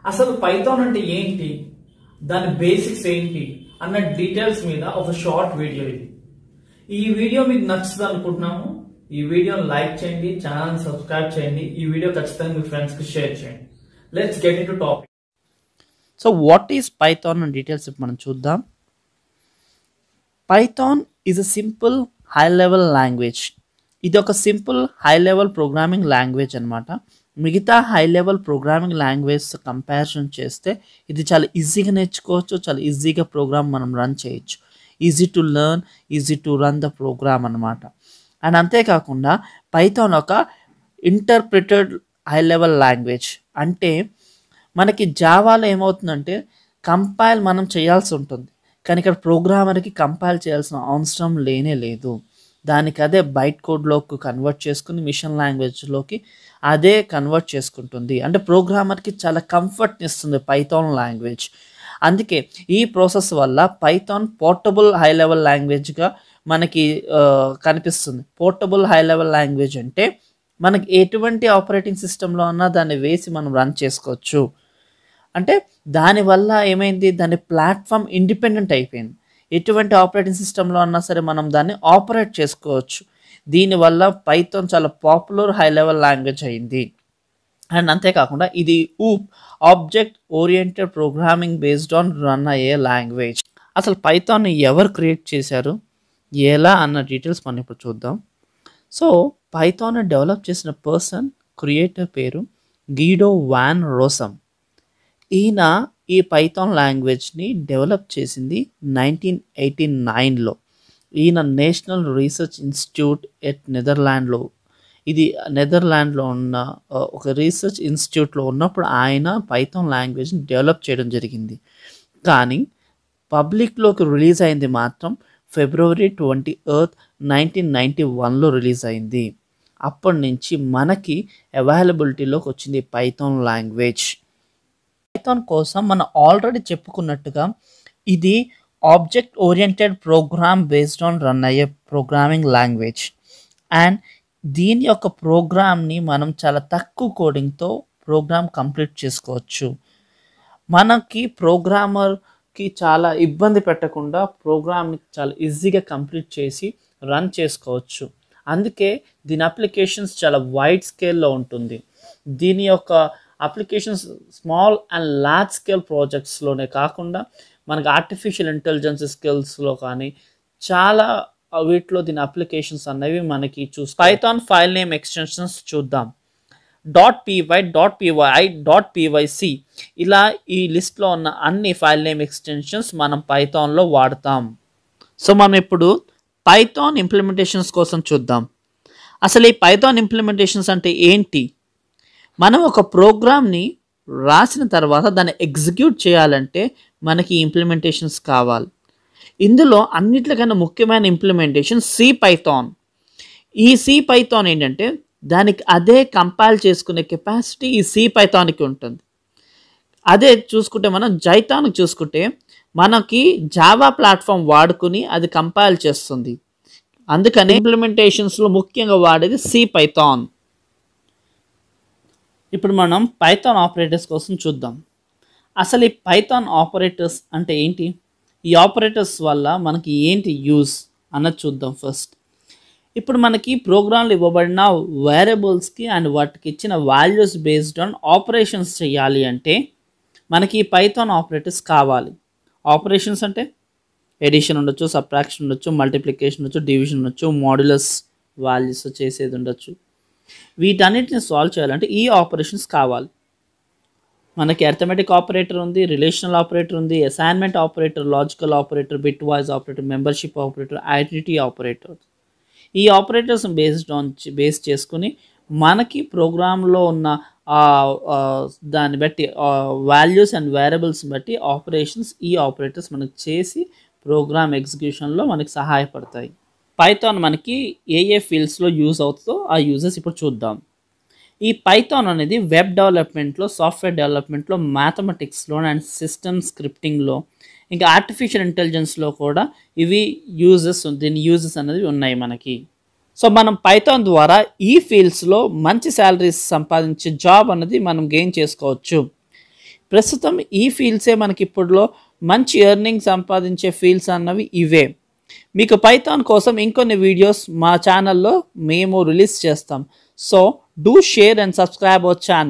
అసలు పైథాన్ అంటే ఏంటి, దాని బేసిక్స్ ఏంటి అన్న డీటెయిల్స్ మీద ఒక షార్ట్ వీడియో ఇది. ఈ వీడియో మీకు నచ్చుతుంది అనుకుంటున్నాము. ఈ వీడియోని లైక్ చేయండి, ఛానల్ సబ్స్క్రైబ్ చేయండి, ఈ వీడియో ఖచ్చితంగా మీ ఫ్రెండ్స్ కి షేర్ చేయండి. Let's get into topic. So what is Python అనే డీటెయిల్స్ మనం చూద్దాం. Python is a simple high level language. ఇది ఒక simple high level programming language అనమాట. మిగతా high level programming language comparison చేస్తే ఇది చాలా ఈజీగా నేర్చుకోవచ్చు, చాలా ఈజీగా ప్రోగ్రామ్ మనం రన్ చేయొచ్చు. Easy to learn, easy to run the program అనమాట. అండ్ అంతేకాకుండా పైథాన్ ఒక ఇంటర్ప్రిటెడ్ హై లెవెల్ లాంగ్వేజ్. అంటే మనకి జావాలో ఏమవుతుందంటే కంపైల్ మనం చేయాల్సి ఉంటుంది, కానీ ఇక్కడ ప్రోగ్రామర్కి కంపైల్ చేయాల్సిన అవసరం లేనే లేదు. దానికి అదే బైట్ కోడ్లోకి కన్వర్ట్ చేసుకుని మిషన్ లాంగ్వేజ్లోకి అదే కన్వర్ట్ చేసుకుంటుంది. అంటే ప్రోగ్రామర్కి చాలా కంఫర్ట్ని ఇస్తుంది పైథాన్ లాంగ్వేజ్. అందుకే ఈ ప్రాసెస్ వల్ల పైథాన్ పోర్టబుల్ హై లెవెల్ లాంగ్వేజ్గా మనకి కనిపిస్తుంది. పోర్టబుల్ హై లెవెల్ లాంగ్వేజ్ అంటే మనకి ఎటువంటి ఆపరేటింగ్ సిస్టంలో ఉన్నా దాన్ని వేసి మనం రన్ చేసుకోవచ్చు. అంటే దానివల్ల ఏమైంది, దాని ప్లాట్ఫామ్ ఇండిపెండెంట్ అయిపోయింది. ఎటువంటి ఆపరేటింగ్ సిస్టంలో అన్నా సరే మనం దాన్ని ఆపరేట్ చేసుకోవచ్చు. దీనివల్ల పైథాన్ చాలా పాపులర్ హై లెవెల్ లాంగ్వేజ్ అయింది. అండ్ అంతేకాకుండా ఇది object oriented programming based on run అయ్యే లాంగ్వేజ్. అసలు పైథాన్ ఎవరు క్రియేట్ చేశారు, ఎలా అన్న డీటెయిల్స్ మనం ఇప్పుడు చూద్దాం. సో పైథాన్ డెవలప్ చేసిన పర్సన్, క్రియేటర్ పేరు గీడో వాన్ రోసమ్. ఈయన ఈ పైథాన్ లాంగ్వేజ్ని డెవలప్ చేసింది 1989లో. ఈయన నేషనల్ రీసెర్చ్ ఇన్స్టిట్యూట్ ఎట్ నెదర్లాండ్లో, ఇది నెదర్లాండ్లో ఉన్న ఒక రీసెర్చ్ ఇన్స్టిట్యూట్లో ఉన్నప్పుడు ఆయన పైథాన్ లాంగ్వేజ్ని డెవలప్ చేయడం జరిగింది. కానీ పబ్లిక్లోకి రిలీజ్ అయింది మాత్రం February 20th, 1991లో రిలీజ్ అయింది. అప్పటి నుంచి మనకి అవైలబిలిటీలోకి వచ్చింది పైథాన్ లాంగ్వేజ్. పైథాన్ కోసం మనం ఆల్రెడీ చెప్పుకున్నట్టుగా ఇది object oriented program based on run అయ్యే ప్రోగ్రామింగ్ లాంగ్వేజ్. అండ్ దీని యొక్క ప్రోగ్రామ్ని మనం చాలా తక్కువ కోడింగ్తో ప్రోగ్రామ్ కంప్లీట్ చేసుకోవచ్చు. మనకి ప్రోగ్రామర్కి చాలా ఇబ్బంది పెట్టకుండా ప్రోగ్రామ్ని చాలా ఈజీగా కంప్లీట్ చేసి రన్ చేసుకోవచ్చు. అందుకే దీని అప్లికేషన్స్ చాలా వైడ్ స్కేల్లో ఉంటుంది. దీని యొక్క applications small and large scale ప్రాజెక్ట్స్లోనే కాకుండా మనకి ఆర్టిఫిషియల్ ఇంటెలిజెన్స్ స్కిల్స్లో కానీ చాలా వీటిలో దీని అప్లికేషన్స్ అనేవి మనకి పైథాన్ ఫైల్ నేమ్ ఎక్స్టెన్షన్స్ చూద్దాం. .py, .py, .pyc ఇలా ఈ లిస్ట్లో ఉన్న అన్ని ఫైల్ నేమ్ ఎక్స్టెన్షన్స్ మనం పైథాన్లో వాడతాం. సో మనం ఇప్పుడు పైథాన్ ఇంప్లిమెంటేషన్స్ కోసం చూద్దాం. అసలు ఈ పైథాన్ ఇంప్లిమెంటేషన్స్ అంటే ఏంటి? మనం ఒక ప్రోగ్రామ్ని రాసిన తర్వాత దాన్ని ఎగ్జిక్యూట్ చేయాలంటే మనకి ఇంప్లిమెంటేషన్స్ కావాలి. ఇందులో అన్నిటికన్నా ముఖ్యమైన ఇంప్లిమెంటేషన్ సి పైథాన్. ఈ సి పైథాన్ ఏంటంటే దానికి అదే కంపైల్ చేసుకునే కెపాసిటీ ఈ సి పైథాన్కి ఉంటుంది. అదే చూసుకుంటే మనం జైథాన్కి చూసుకుంటే మనకి జావా ప్లాట్ఫామ్ వాడుకుని అది కంపైల్ చేస్తుంది. అందుకని ఇంప్లిమెంటేషన్స్లో ముఖ్యంగా వాడేది సి పైథాన్. ఇప్పుడు మనం పైథాన్ ఆపరేటర్స్ కోసం చూద్దాం. అసలు ఈ పైథాన్ ఆపరేటర్స్ అంటే ఏంటి, ఈ ఆపరేటర్స్ వల్ల మనకి ఏంటి యూజ్ అన్నది చూద్దాం ఫస్ట్. ఇప్పుడు మనకి ప్రోగ్రాంలు ఇవ్వబడిన వేరియబుల్స్కి అండ్ వాటికి ఇచ్చిన వాల్యూస్ బేస్డ్ ఆన్ ఆపరేషన్స్ చేయాలి అంటే మనకి పైథాన్ ఆపరేటర్స్ కావాలి. ఆపరేషన్స్ అంటే ఎడిషన్ ఉండొచ్చు, సబ్ట్రాక్షన్ ఉండొచ్చు, మల్టిప్లికేషన్ ఉండొచ్చు, డివిజన్ ఉండొచ్చు, మాడ్యులస్ వాల్యూస్ చేసేది ఉండొచ్చు. వీటన్నిటిని సాల్వ్ చేయాలంటే ఈ ఆపరేషన్స్ కావాలి. మనకి అర్థమెటిక్ ఆపరేటర్ ఉంది, రిలేషనల్ ఆపరేటర్ ఉంది, assignment operator, logical operator, bit voice operator, membership operator, identity operator. ఈ ఆపరేటర్స్ బేస్ చేసుకుని మనకి ప్రోగ్రాంలో ఉన్న దాన్ని బట్టి వాల్యూస్ అండ్ వేరియబుల్స్ బట్టి ఈ ఆపరేటర్స్ మనకు చేసి ప్రోగ్రామ్ ఎగ్జిక్యూషన్లో మనకి సహాయపడతాయి. పైథాన్ మనకి ఏ ఫీల్డ్స్లో యూజ్ అవుతుందో ఆ యూజెస్ ఇప్పుడు చూద్దాం. ఈ పైథాన్ అనేది వెబ్ డెవలప్మెంట్లో, సాఫ్ట్వేర్ డెవలప్మెంట్లో, మ్యాథమెటిక్స్లో అండ్ సిస్టమ్ స్క్రిప్టింగ్లో, ఇంకా ఆర్టిఫిషియల్ ఇంటెలిజెన్స్లో కూడా దీని యూజెస్ అనేది ఉన్నాయి మనకి. సో మనం పైథాన్ ద్వారా ఈ ఫీల్డ్స్లో మంచి శాలరీస్ సంపాదించే జాబ్ అనేది మనం గెయిన్ చేసుకోవచ్చు. ప్రస్తుతం ఈ ఫీల్డ్సే మనకి ఇప్పుడులో మంచి ఎర్నింగ్ సంపాదించే ఫీల్డ్స్ అన్నవి ఇవే. మీకు పైథాన్ కోసం ఇంకొన్ని వీడియోస్ మా ఛానల్లో మేము రిలీజ్ చేస్తాం. So do share and subscribe our channel.